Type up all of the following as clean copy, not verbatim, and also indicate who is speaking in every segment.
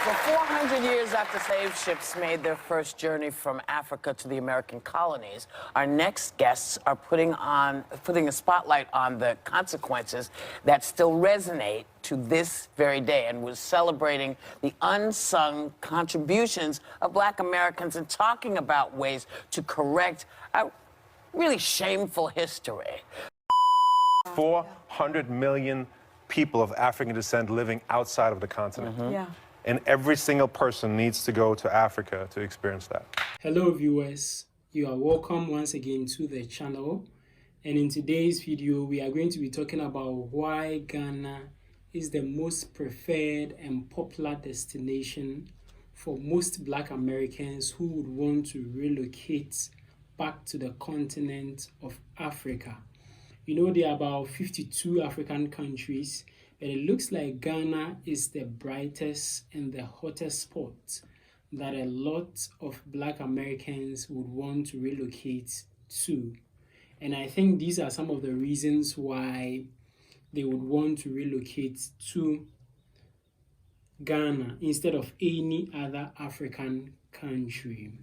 Speaker 1: For 400 years after slave ships made their first journey from Africa to the American colonies, our next guests are putting a spotlight on the consequences that still resonate to this very day, and we're celebrating the unsung contributions of Black Americans and talking about ways to correct a really shameful history.
Speaker 2: 400 million people of African descent living outside of the continent.
Speaker 3: Yeah.
Speaker 2: And every single person needs to go to Africa to experience that.
Speaker 4: Hello viewers, you are welcome once again to the channel, and in today's video we are going to be talking about why Ghana is the most preferred and popular destination for most Black Americans who would want to relocate back to the continent of Africa. You know, there are about 52 African countries, but it looks like Ghana is the brightest and the hottest spot that a lot of Black Americans would want to relocate to. And I think these are some of the reasons why they would want to relocate to Ghana instead of any other African country.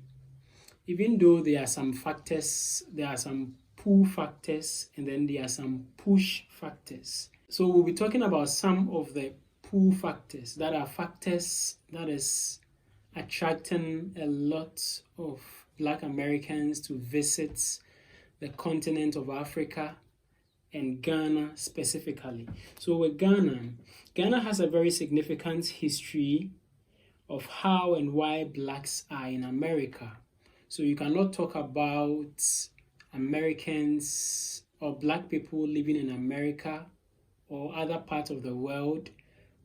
Speaker 4: Even though there are some factors, there are some pull factors, and then there are some push factors. So we'll be talking about some of the pull factors that are factors that is attracting a lot of Black Americans to visit the continent of Africa and Ghana specifically. So with Ghana has a very significant history of how and why Blacks are in America. So you cannot talk about Americans or Black people living in America or other parts of the world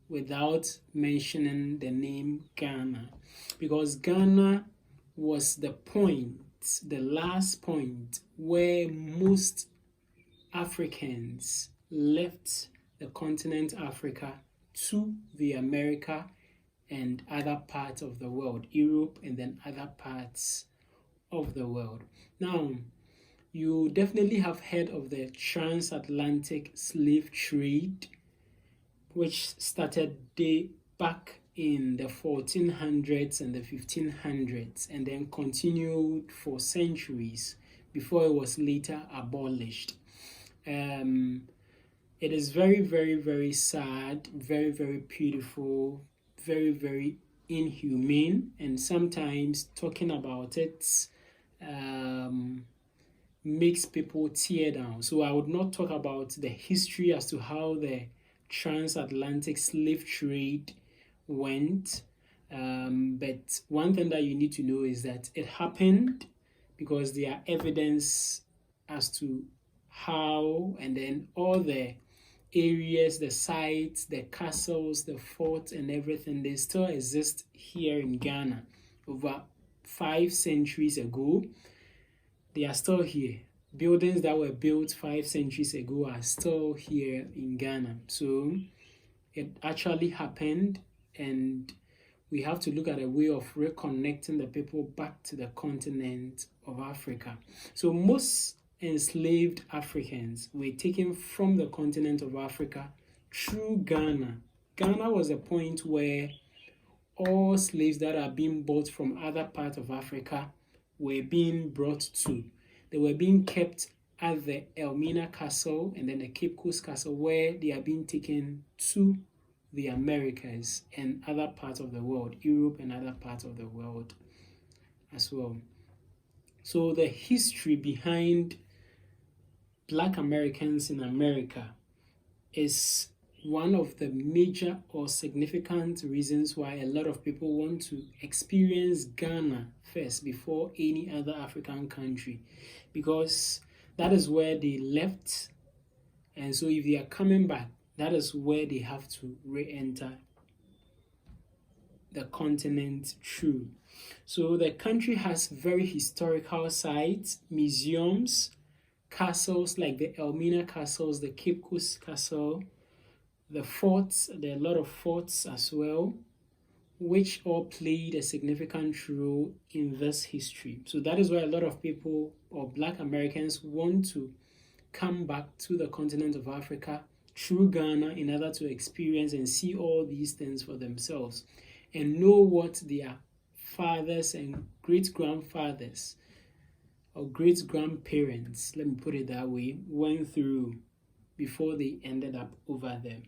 Speaker 4: without mentioning the name Ghana, because Ghana was the last point where most Africans left the continent Africa to the America and other parts of the world, Europe and then other parts of the world. Now, you definitely have heard of the transatlantic slave trade, which started back in the 1400s and the 1500s and then continued for centuries before it was later abolished. It is very, very, very sad, very, very beautiful, very, very inhumane, and sometimes talking about it makes people tear down. So I would not talk about the history as to how the transatlantic slave trade went, but one thing that you need to know is that it happened because there are evidence as to how, and then all the areas, the sites, the castles, the forts and everything, they still exist here in Ghana. Over 5 centuries ago, they are still here. Buildings that were built 5 centuries ago are still here in Ghana. So it actually happened, and we have to look at a way of reconnecting the people back to the continent of Africa. So most enslaved Africans were taken from the continent of Africa through Ghana. Ghana was a point where all slaves that are being bought from other parts of Africa were being brought to. They were being kept at the Elmina Castle and then the Cape Coast Castle, where they are being taken to the Americas and other parts of the world, Europe and other parts of the world as well. So the history behind Black Americans in America is one of the major or significant reasons why a lot of people want to experience Ghana first before any other African country, because that is where they left, and so if they are coming back, that is where they have to re-enter the continent through. So the country has very historical sites, museums, castles like the Elmina Castles, the Cape Coast Castle, the forts. There are a lot of forts as well, which all played a significant role in this history. So that is why a lot of people or Black Americans want to come back to the continent of Africa through Ghana in order to experience and see all these things for themselves. and know what their fathers and great-grandfathers or great-grandparents, let me put it that way, went through before they ended up over there.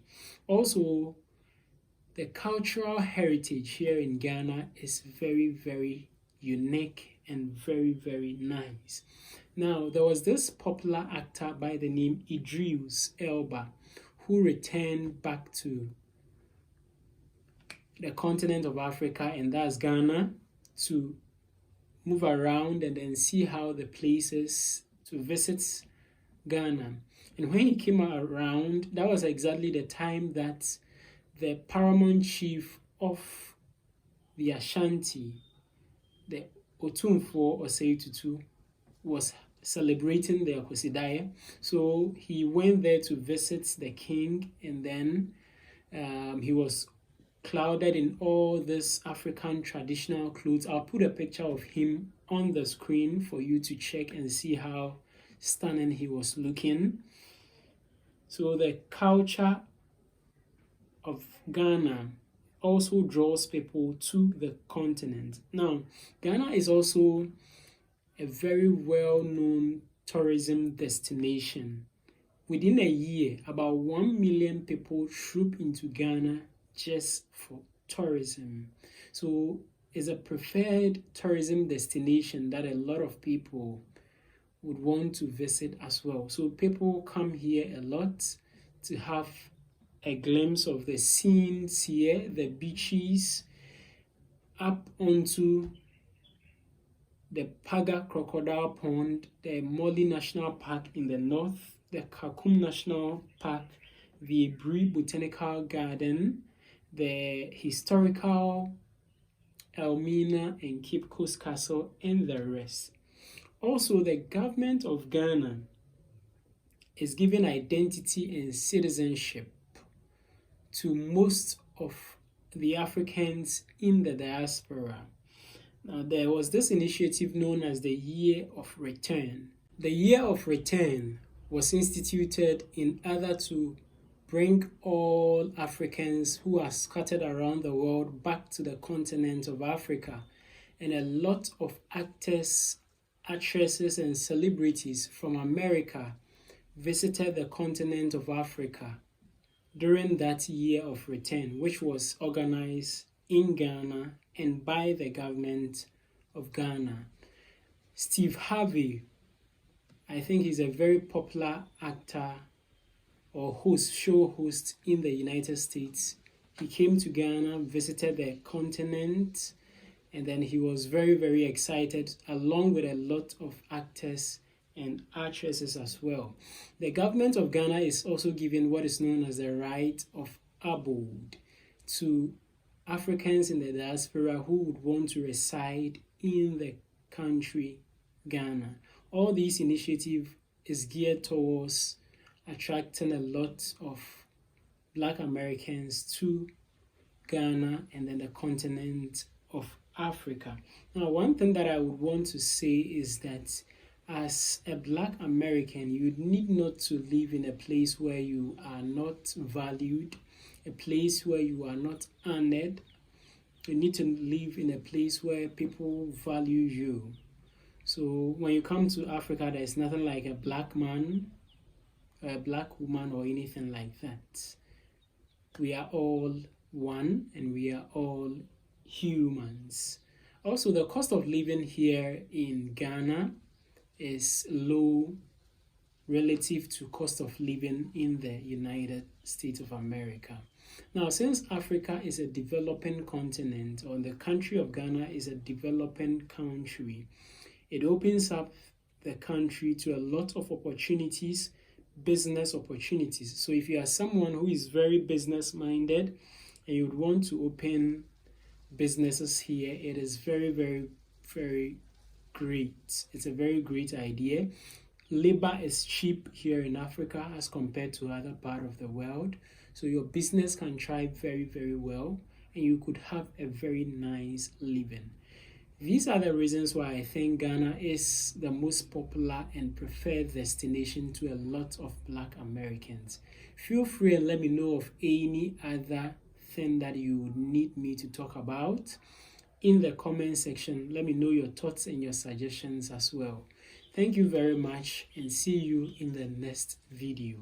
Speaker 4: Also, the cultural heritage here in Ghana is very, very unique and very, very nice. Now, there was this popular actor by the name Idris Elba who returned back to the continent of Africa, and that's Ghana, to move around and then see how the places, to visit Ghana. And when he came around, that was exactly the time that the paramount chief of the Ashanti, the Otumfuo Osei Tutu, was celebrating the Akwesidaye. So he went there to visit the king, and then he was clouded in all this African traditional clothes. I'll put a picture of him on the screen for you to check and see how stunning he was looking. So the culture of Ghana also draws people to the continent. Now, Ghana is also a very well-known tourism destination. Within a year, about 1 million people troop into Ghana just for tourism. So it's a preferred tourism destination that a lot of people would want to visit as well. So people come here a lot to have a glimpse of the scenes here, the beaches, up onto the Paga Crocodile Pond, the Moli National Park in the north, the Kakum National Park, the Ebri Botanical Garden, the historical Elmina and Cape Coast Castle, and the rest. Also, the government of Ghana is giving identity and citizenship to most of the Africans in the diaspora. Now, there was this initiative known as the Year of Return. The Year of Return was instituted in order to bring all Africans who are scattered around the world back to the continent of Africa. And a lot of actors, actresses, and celebrities from America visited the continent of Africa during that Year of Return, which was organized in Ghana and by the government of Ghana. Steve Harvey, I think he's a very popular actor or show host in the United States. He came to Ghana, visited the continent, and then he was very, very excited, along with a lot of actors and actresses as well. The government of Ghana is also giving what is known as the right of abode to Africans in the diaspora who would want to reside in the country Ghana. All these initiative is geared towards attracting a lot of Black Americans to Ghana and then the continent of Africa. Now, one thing that I would want to say is that as a Black American, you need not to live in a place where you are not valued, a place where you are not honored. You need to live in a place where people value you. So when you come to Africa, there's nothing like a Black man, a Black woman, or anything like that. We are all one and we are all humans. Also, the cost of living here in Ghana is low relative to cost of living in the United States of America. Now, since Africa is a developing continent, or the country of Ghana is a developing country, it opens up the country to a lot of opportunities, business opportunities. So if you are someone who is very business-minded and you would want to open businesses here, it is very, very, very great. It's a very great idea. Labor is cheap here in Africa as compared to other part of the world. So your business can thrive very, very well and you could have a very nice living. These are the reasons why I think Ghana is the most popular and preferred destination to a lot of Black Americans. Feel free and let me know of any other anything that you would need me to talk about in the comment section. Let me know your thoughts and your suggestions as well. Thank you very much, and see you in the next video.